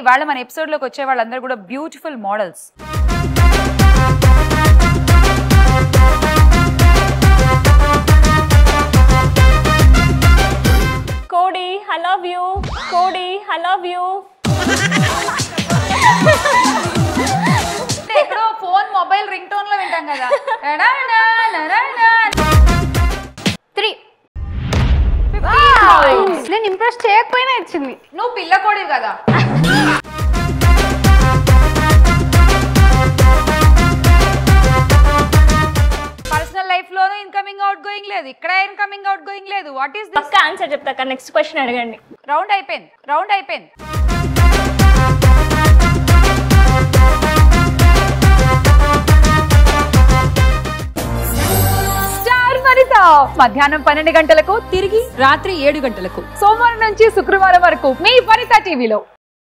ఇవాళ మన ఎపిసోడ్ లోకి వచ్చే వాళ్ళందరూ కూడా బ్యూటిఫుల్ మోడల్స్. కోడి ఐ లవ్ యూ, కోడి ఐ లవ్ యూ. ఎక్కడో ఫోన్ మొబైల్ రింగ్ టోన్ లో వింటాం కదా. 3 నేను ఇంప్రెస్ చేయకపోయినా ఇచ్చింది. నువ్వు పిల్ల కోడివి కదా. పర్సనల్ లైఫ్ లోనూ ఇన్కమింగ్ అవుట్ గోయింగ్ లేదు, ఇక్కడ ఇన్కమింగ్ అవుట్ గోయింగ్ లేదు. What is this? పక్కా ఆన్సర్ చెప్తాక నెక్స్ట్ క్వశ్చన్ అడగండి. రౌండ్ అయిపోయింది. స్టార్ వనిత మధ్యాహ్నం 12 గంటలకు, తిరిగి రాత్రి 7 గంటలకు, సోమవారం నుంచి శుక్రవారం వరకు మీ వనిత టీవీలో.